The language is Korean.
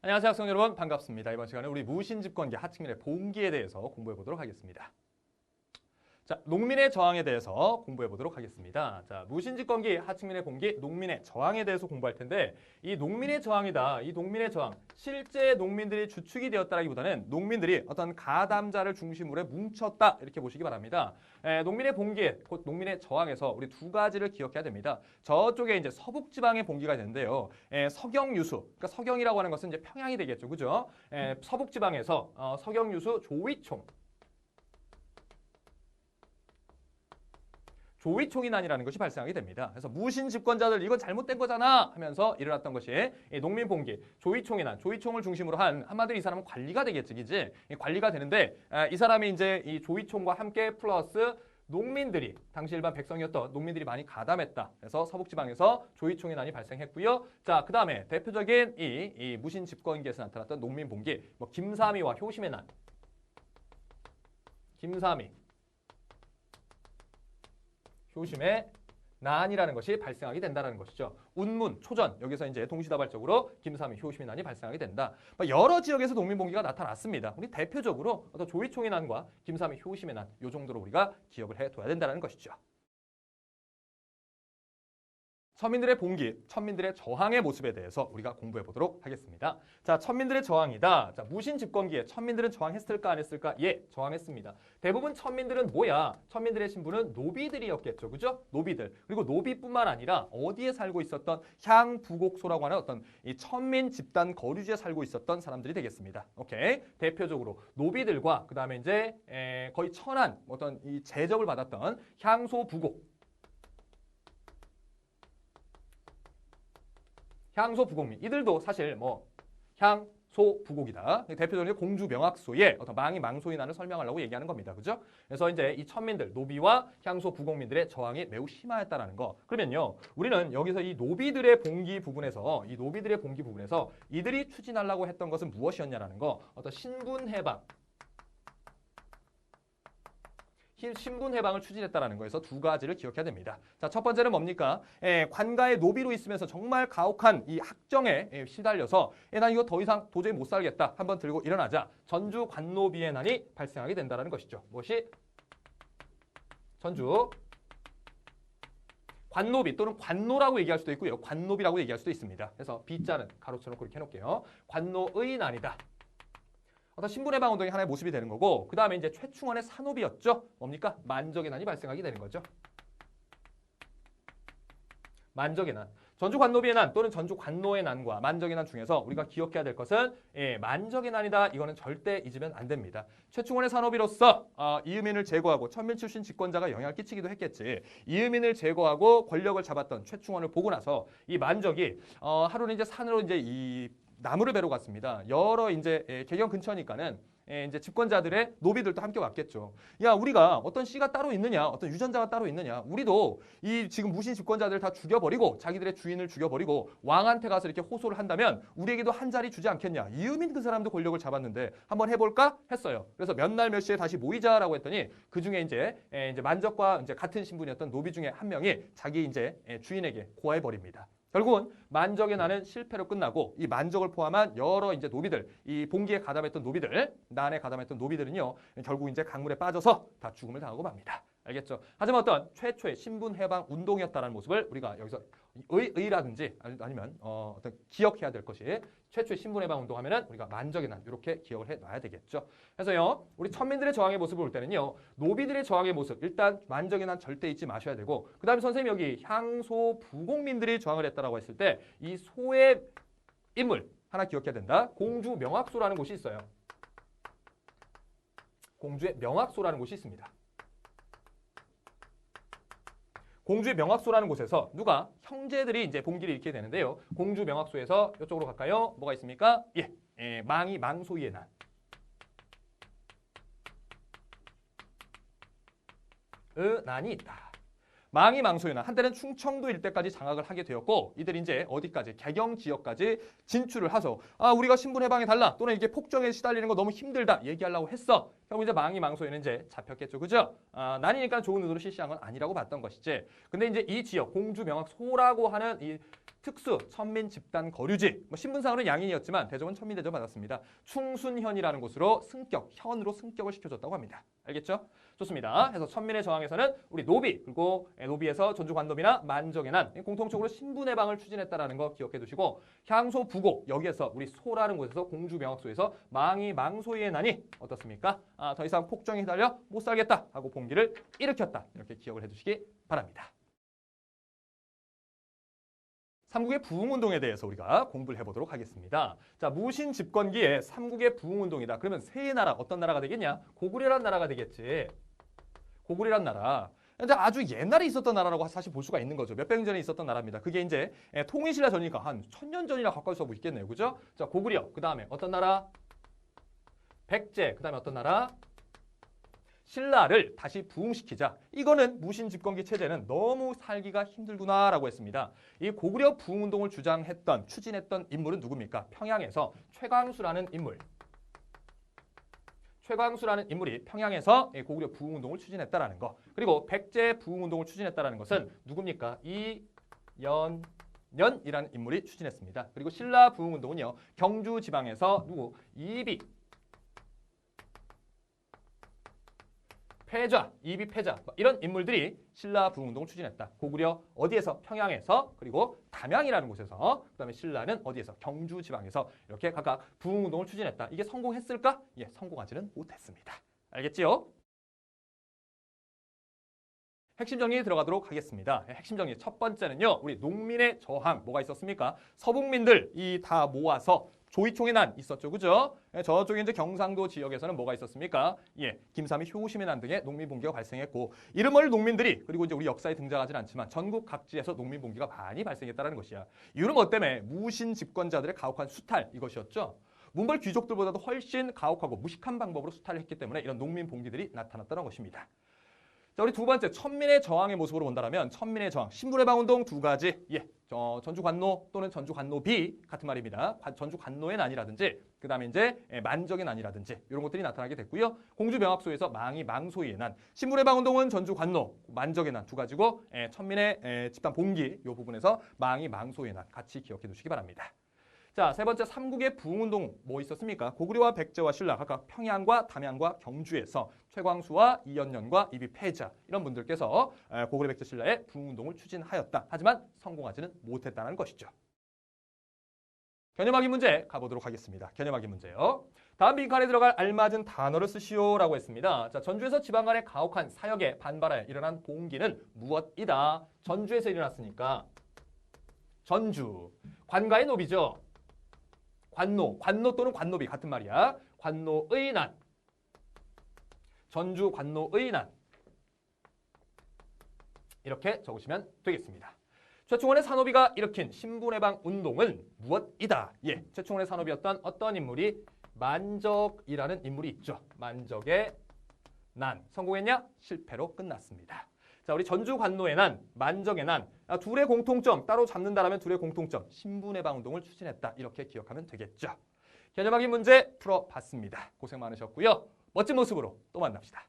안녕하세요 학생 여러분 반갑습니다. 이번 시간에 우리 무신집권기 하층민의 봉기에 대해서 공부해 보도록 하겠습니다. 자, 농민의 저항에 대해서 공부해 보도록 하겠습니다. 자, 무신집권기 하층민의 봉기, 농민의 저항에 대해서 공부할 텐데 이 농민의 저항이다. 이 농민의 저항, 실제 농민들이 주축이 되었다라기보다는 농민들이 어떤 가담자를 중심으로 뭉쳤다 이렇게 보시기 바랍니다. 농민의 봉기, 곧 농민의 저항에서 우리 두 가지를 기억해야 됩니다. 저쪽에 이제 서북지방의 봉기가 되는데요. 서경유수, 그러니까 서경이라고 하는 것은 이제 평양이 되겠죠, 그죠? 서북지방에서 서경유수 조위총인난이라는 것이 발생하게 됩니다. 그래서 무신 집권자들 이건 잘못된 거잖아 하면서 일어났던 것이 농민 봉기, 조위총인난, 조위총을 중심으로 한 한마디로 이 사람은 관리가 되겠지, 그지? 관리가 되는데 이 사람이 이제 이 조위총과 함께 플러스 농민들이 당시 일반 백성이었던 농민들이 많이 가담했다. 그래서 서북지방에서 조위총인난이 발생했고요. 자, 그 다음에 대표적인 이 무신 집권기에서 나타났던 농민 봉기, 뭐 김삼위와 효심의 난, 김삼위, 효심의 난이라는 것이 발생하게 된다는 것이죠. 운문, 초전, 여기서 이제 동시다발적으로 김삼위, 효심의 난이 발생하게 된다. 여러 지역에서 농민봉기가 나타났습니다. 우리 대표적으로 어떤 조위총의 난과 김삼위, 효심의 난, 이 정도로 우리가 기억을 해둬야 된다는 것이죠. 천민들의 봉기, 천민들의 저항의 모습에 대해서 우리가 공부해 보도록 하겠습니다. 자, 천민들의 저항이다. 자, 무신 집권기에 천민들은 저항했을까 안 했을까? 예, 저항했습니다. 대부분 천민들은 뭐야? 천민들의 신분은 노비들이었겠죠, 그죠? 노비들. 그리고 노비뿐만 아니라 어디에 살고 있었던 향부곡소라고 하는 어떤 이 천민 집단 거류지에 살고 있었던 사람들이 되겠습니다. 오케이. 대표적으로 노비들과 그 다음에 이제 거의 천한 어떤 이 제적을 받았던 향소부곡. 향소부곡민 이들도 사실 뭐 향소부곡이다. 대표적으로 공주명악소의 어떤 망이 망소의 난을 설명하려고 얘기하는 겁니다. 그죠? 그래서 이제 이 천민들, 노비와 향소부곡민들의 저항이 매우 심하였다라는 거. 그러면요, 우리는 여기서 이 노비들의 봉기 부분에서 이들이 추진하려고 했던 것은 무엇이었냐라는 거. 어떤 신분해방. 신분해방을 추진했다는 거에서 두 가지를 기억해야 됩니다. 자, 첫 번째는 뭡니까? 관가의 노비로 있으면서 정말 가혹한 이 학정에 시달려서 난 이거 더 이상 도저히 못 살겠다. 한번 들고 일어나자. 전주 관노비의 난이 발생하게 된다는 것이죠. 무엇이? 전주 관노비 또는 관노라고 얘기할 수도 있고요. 관노비라고 얘기할 수도 있습니다. 그래서 B자는 가로쳐놓고 이렇게 해놓을게요. 관노의 난이다. 어떤 신분해방 운동의 하나의 모습이 되는 거고, 그 다음에 이제 최충원의 산업이었죠. 뭡니까? 만적의 난이 발생하게 되는 거죠. 만적의 난. 전주 관노비의 난 또는 전주 관노의 난과 만적의 난 중에서 우리가 기억해야 될 것은 만적의 난이다. 이거는 절대 잊으면 안 됩니다. 최충원의 산업이로서 이음인을 제거하고 천민 출신 집권자가 영향을 끼치기도 했겠지. 이음인을 제거하고 권력을 잡았던 최충원을 보고 나서 이 만적이 하루는 이제 산으로 이제 이 나무를 베러 갔습니다. 여러 이제 개경 근처니까는 이제 집권자들의 노비들도 함께 왔겠죠. 야, 우리가 어떤 씨가 따로 있느냐, 어떤 유전자가 따로 있느냐, 우리도 이 지금 무신 집권자들 다 죽여버리고 자기들의 주인을 죽여버리고 왕한테 가서 이렇게 호소를 한다면 우리에게도 한 자리 주지 않겠냐. 이음인 그 사람도 권력을 잡았는데 한번 해볼까 했어요. 그래서 몇 날 몇 시에 다시 모이자라고 했더니 그 중에 이제 만적과 이제 같은 신분이었던 노비 중에 한 명이 자기 이제 주인에게 고해버립니다. 결국은 만적의 난은 실패로 끝나고 이 만적을 포함한 여러 이제 노비들, 이 봉기에 가담했던 노비들, 난에 가담했던 노비들은요, 결국 이제 강물에 빠져서 다 죽음을 당하고 맙니다. 알겠죠? 하지만 어떤 최초의 신분해방 운동이었다는 모습을 우리가 여기서 의라든지 아니면 어떤 기억해야 될 것이 최초의 신분해방 운동하면은 우리가 만적의 난 이렇게 기억을 해놔야 되겠죠. 그래서요, 우리 천민들의 저항의 모습을 볼 때는요, 노비들의 저항의 모습 일단 만적의 난 절대 잊지 마셔야 되고, 그 다음에 선생님 여기 향소 부곡민들이 저항을 했다라고 했을 때 이 소의 인물 하나 기억해야 된다. 공주 명악소라는 곳이 있어요. 공주의 명악소라는 곳이 있습니다. 공주의 명악소라는 곳에서 누가 형제들이 이제 봉기를 일으키게 되는데요. 공주 명악소에서 이쪽으로 갈까요? 뭐가 있습니까? 예, 망이 망소의 난. 난이 있다. 망이 망소의 난. 한때는 충청도 일대까지 장악을 하게 되었고, 이들이 이제 어디까지? 개경 지역까지 진출을 해서 우리가 신분해방에 달라 또는 이게 폭정에 시달리는 거 너무 힘들다 얘기하려고 했어. 결국 이제 망이 망소에는 이제 잡혔겠죠, 그죠? 난이니까 좋은 의도로 실시한 건 아니라고 봤던 것이지. 근데 이제 이 지역 공주 명악소라고 하는 이 특수 천민 집단 거류지. 뭐 신분상으로는 양인이었지만 대접은 천민 대접 받았습니다. 충순현이라는 곳으로 현으로 승격을 시켜줬다고 합니다. 알겠죠? 좋습니다. 그래서 천민의 저항에서는 우리 노비 그리고 노비에서 전주관노비나 만적의 난 공통적으로 신분의 방을 추진했다라는 거 기억해 두시고 향소 부고 여기에서 우리 소라는 곳에서 공주명학소에서 망이 망소의 난이 어떻습니까? 더 이상 폭정에 휘달려 못 살겠다 하고 봉기를 일으켰다. 이렇게 기억을 해두시기 바랍니다. 삼국의 부흥운동에 대해서 우리가 공부를 해보도록 하겠습니다. 자, 무신 집권기에 삼국의 부흥운동이다. 그러면 세 나라, 어떤 나라가 되겠냐? 고구려란 나라가 되겠지. 고구려란 나라. 근데 아주 옛날에 있었던 나라라고 사실 볼 수가 있는 거죠. 몇백 년 전에 있었던 나라입니다. 그게 이제 통일신라 전이니까 한 1000년 전이나 가까이 수도 있겠네요. 그죠? 자, 고구려. 그 다음에 어떤 나라? 백제. 그 다음에 어떤 나라? 신라를 다시 부흥시키자. 이거는 무신 집권기 체제는 너무 살기가 힘들구나라고 했습니다. 이 고구려 부흥운동을 추진했던 인물은 누굽니까? 평양에서 최광수라는 인물. 최광수라는 인물이 평양에서 고구려 부흥운동을 추진했다라는 거. 그리고 백제 부흥운동을 추진했다라는 것은 누굽니까? 이연년이라는 인물이 추진했습니다. 그리고 신라 부흥운동은요. 경주 지방에서 누구? 이비 패자 이런 인물들이 신라 부흥운동을 추진했다. 고구려 어디에서? 평양에서 그리고 담양이라는 곳에서 그다음에 신라는 어디에서? 경주 지방에서 이렇게 각각 부흥운동을 추진했다. 이게 성공했을까? 예, 성공하지는 못했습니다. 알겠지요? 핵심 정리 들어가도록 하겠습니다. 핵심 정리 첫 번째는요. 우리 농민의 저항 뭐가 있었습니까? 서북민들 이 다 모아서 조이총의 난 있었죠. 그죠? 저쪽에 이제 경상도 지역에서는 뭐가 있었습니까? 예, 김삼이 효심의 난 등의 농민 봉기가 발생했고 이름을 농민들이 그리고 이제 우리 역사에 등장하진 않지만 전국 각지에서 농민 봉기가 많이 발생했다는 것이야. 이유는 뭐 때문에? 무신 집권자들의 가혹한 수탈 이것이었죠. 문벌 귀족들보다도 훨씬 가혹하고 무식한 방법으로 수탈을 했기 때문에 이런 농민 봉기들이 나타났다는 것입니다. 자, 우리 두 번째 천민의 저항의 모습으로 본다면 천민의 저항, 신분의 방운동 두 가지. 예, 전주관노 또는 전주관노비 같은 말입니다. 전주관노의 난이라든지 그 다음에 이제 만적의 난이라든지 이런 것들이 나타나게 됐고요. 공주명학소에서 망이 망소의 난, 신분의 방운동은 전주관노, 만적의 난 두 가지고 천민의 집단 봉기 이 부분에서 망이 망소의 난 같이 기억해 두시기 바랍니다. 자, 세 번째 삼국의 부흥운동 뭐 있었습니까? 고구려와 백제와 신라 각각 평양과 담양과 경주에서 최광수와 이연년과 이비패자 이런 분들께서 고구려 백제 신라의 부흥운동을 추진하였다. 하지만 성공하지는 못했다는 것이죠. 개념하기 문제 가보도록 하겠습니다. 개념하기 문제요. 다음 빈칸에 들어갈 알맞은 단어를 쓰시오라고 했습니다. 자, 전주에서 지방 간의 가혹한 사역에 반발하여 일어난 봉기는 무엇이다? 전주에서 일어났으니까 전주. 관가의 노비죠. 관노 또는 관노비 같은 말이야. 관노의 난. 전주 관노의 난. 이렇게 적으시면 되겠습니다. 최충원의 산호비가 일으킨 신분해방 운동은 무엇이다? 예, 최충원의 산호비였던 어떤 인물이 만적이라는 인물이 있죠. 만적의 난. 성공했냐? 실패로 끝났습니다. 자, 우리 전주관노의 난, 만적의 난, 둘의 공통점, 따로 잡는다라면 둘의 공통점, 신분해방 운동을 추진했다. 이렇게 기억하면 되겠죠. 개념하기 문제 풀어봤습니다. 고생 많으셨고요. 멋진 모습으로 또 만납시다.